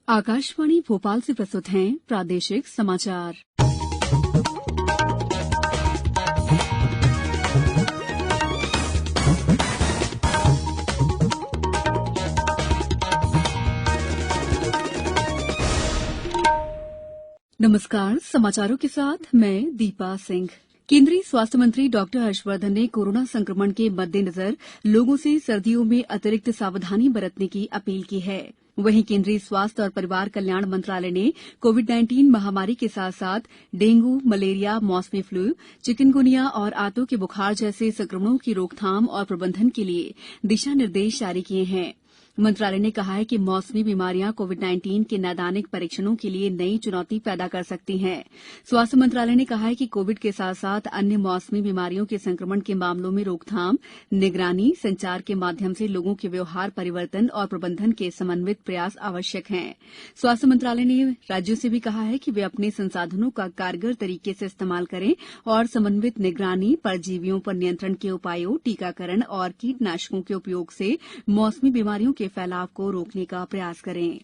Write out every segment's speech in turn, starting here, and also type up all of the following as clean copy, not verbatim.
आकाशवाणी भोपाल से प्रस्तुत हैं प्रादेशिक समाचार। नमस्कार, समाचारों के साथ मैं दीपा सिंह। केंद्रीय स्वास्थ्य मंत्री डॉक्टर हर्षवर्धन ने कोरोना संक्रमण के मद्देनजर लोगों से सर्दियों में अतिरिक्त सावधानी बरतने की अपील की है। वहीं केंद्रीय स्वास्थ्य और परिवार कल्याण मंत्रालय ने कोविड-19 महामारी के साथ साथ डेंगू, मलेरिया, मौसमी फ्लू, चिकनगुनिया और आंतों के बुखार जैसे संक्रमणों की रोकथाम और प्रबंधन के लिए दिशा निर्देश जारी किए हैं। मंत्रालय ने कहा है कि मौसमी बीमारियां कोविड-19 के नैदानिक परीक्षणों के लिए नई चुनौती पैदा कर सकती हैं। स्वास्थ्य मंत्रालय ने कहा है कि कोविड के साथ साथ अन्य मौसमी बीमारियों के संक्रमण के मामलों में रोकथाम, निगरानी, संचार के माध्यम से लोगों के व्यवहार परिवर्तन और प्रबंधन के समन्वित प्रयास आवश्यक हैं। स्वास्थ्य मंत्रालय ने राज्यों से भी कहा है कि वे अपने संसाधनों का कारगर तरीके से इस्तेमाल करें और समन्वित निगरानी, परजीवियों पर नियंत्रण के उपायों, टीकाकरण और कीटनाशकों के उपयोग से मौसमी बीमारियों के फैलाव को रोकने का प्रयास करें।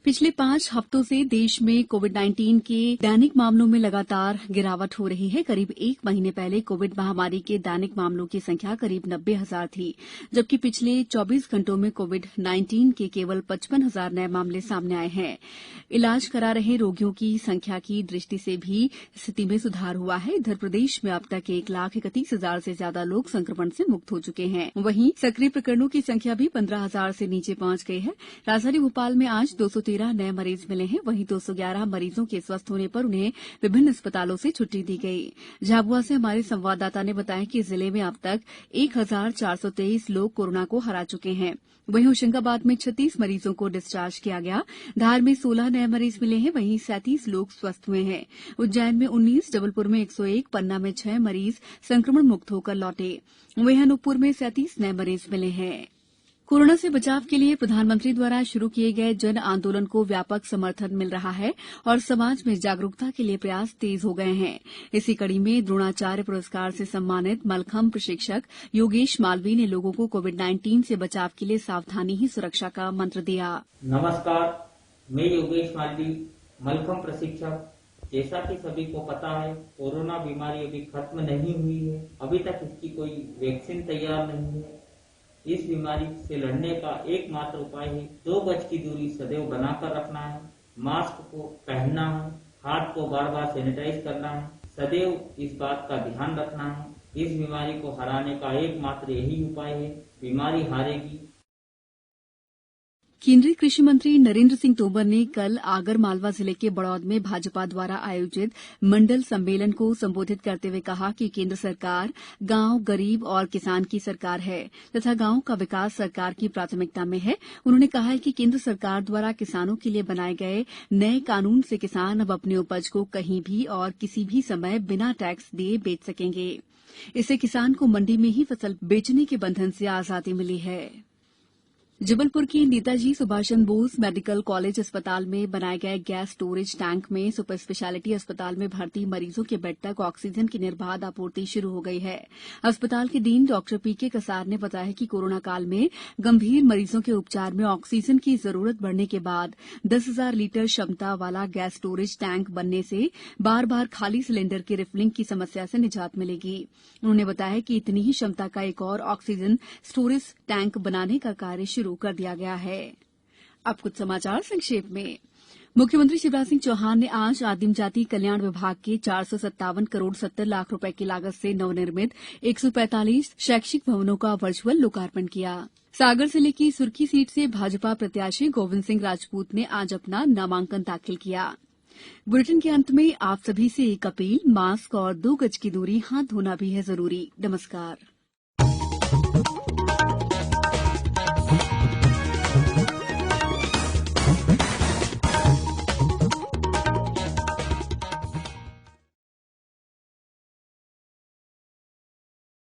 पिछले 5 हफ्तों से देश में कोविड-19 के दैनिक मामलों में लगातार गिरावट हो रही है। करीब 1 महीने पहले कोविड महामारी के दैनिक मामलों की संख्या करीब 90,000 थी, जबकि पिछले 24 घंटों में कोविड-19 के केवल 55,000 नए मामले सामने आए हैं। इलाज करा रहे रोगियों की संख्या की दृष्टि से भी स्थिति में सुधार हुआ है। इधर प्रदेश में अब तक 1,31,000 से ज्यादा लोग संक्रमण से मुक्त हो चुके हैं। वहीं सक्रिय प्रकरणों की संख्या भी 15,000 से नीचे पहुंच गई है। राजधानी भोपाल में आज 213 नए मरीज मिले हैं। वहीं 211 मरीजों के स्वस्थ होने पर उन्हें विभिन्न अस्पतालों से छुट्टी दी गई। झाबुआ से हमारे संवाददाता ने बताया कि जिले में अब तक 1,423 लोग कोरोना को हरा चुके हैं। वहीं होशंगाबाद में 36 मरीजों को डिस्चार्ज किया गया। धार में 16 नए मरीज मिले हैं। वहीं 37 लोग स्वस्थ हुए हैं। उज्जैन में 19, जबलपुर में 101, पन्ना में 6 मरीज संक्रमण मुक्त होकर लौटे। वहीं अनूपपुर में 37 नए मरीज मिले हैं। कोरोना से बचाव के लिए प्रधानमंत्री द्वारा शुरू किए गए जन आंदोलन को व्यापक समर्थन मिल रहा है और समाज में जागरूकता के लिए प्रयास तेज हो गए हैं। इसी कड़ी में द्रोणाचार्य पुरस्कार से सम्मानित मलखंभ प्रशिक्षक योगेश मालवीय ने लोगों को कोविड-19 से बचाव के लिए सावधानी ही सुरक्षा का मंत्र दिया। नमस्कार, मैं योगेश मालवीय, मलखंभ प्रशिक्षक। जैसा कि सभी को पता है, कोरोना बीमारी अभी खत्म नहीं हुई है। अभी तक इसकी कोई वैक्सीन तैयार नहीं है। इस बीमारी से लड़ने का एकमात्र उपाय है 2 गज की दूरी सदैव बनाकर रखना है, मास्क को पहनना है, हाथ को बार बार सैनिटाइज करना है, सदैव इस बात का ध्यान रखना है। इस बीमारी को हराने का एकमात्र यही उपाय है। बीमारी हारेगी। केंद्रीय कृषि मंत्री नरेंद्र सिंह तोमर ने कल आगर मालवा जिले के बड़ौद में भाजपा द्वारा आयोजित मंडल सम्मेलन को संबोधित करते हुए कहा कि केंद्र सरकार गांव, गरीब और किसान की सरकार है तथा गांव का विकास सरकार की प्राथमिकता में है। उन्होंने कहा है कि केंद्र सरकार द्वारा किसानों के लिए बनाए गए नए कानून से किसान अब अपनी उपज को कहीं भी और किसी भी समय बिना टैक्स दिए बेच सकेंगे। इससे किसान को मंडी में ही फसल बेचने के बंधन से आजादी मिली है। जबलपुर के नेताजी सुभाष चंद्र बोस मेडिकल कॉलेज अस्पताल में बनाए गए गैस स्टोरेज टैंक में सुपर स्पेशलिटी अस्पताल में भर्ती मरीजों के बेड तक ऑक्सीजन की निर्बाध आपूर्ति शुरू हो गई है। अस्पताल के डीन डॉक्टर पीके कसार ने बताया कि कोरोना काल में गंभीर मरीजों के उपचार में ऑक्सीजन की जरूरत बढ़ने के बाद 10,000 लीटर क्षमता वाला गैस स्टोरेज टैंक बनने से बार बार खाली सिलेंडर की रिफिलिंग की समस्या से निजात मिलेगी। उन्होंने बताया कि इतनी ही क्षमता का एक और ऑक्सीजन स्टोरेज टैंक बनाने का कार्य शुरू कर दिया गया है। अब कुछ समाचार संक्षेप में। मुख्यमंत्री शिवराज सिंह चौहान ने आज आदिम जाति कल्याण विभाग के 457 करोड़ 70 लाख रुपए की लागत से नवनिर्मित 145 शैक्षिक भवनों का वर्चुअल लोकार्पण किया। सागर जिले की सुरखी सीट से भाजपा प्रत्याशी गोविंद सिंह राजपूत ने आज अपना नामांकन दाखिल किया। बुलेटिन के अंत में आप सभी से एक अपील, मास्क और 2 गज की दूरी, हाथ धोना भी है जरूरी। नमस्कार।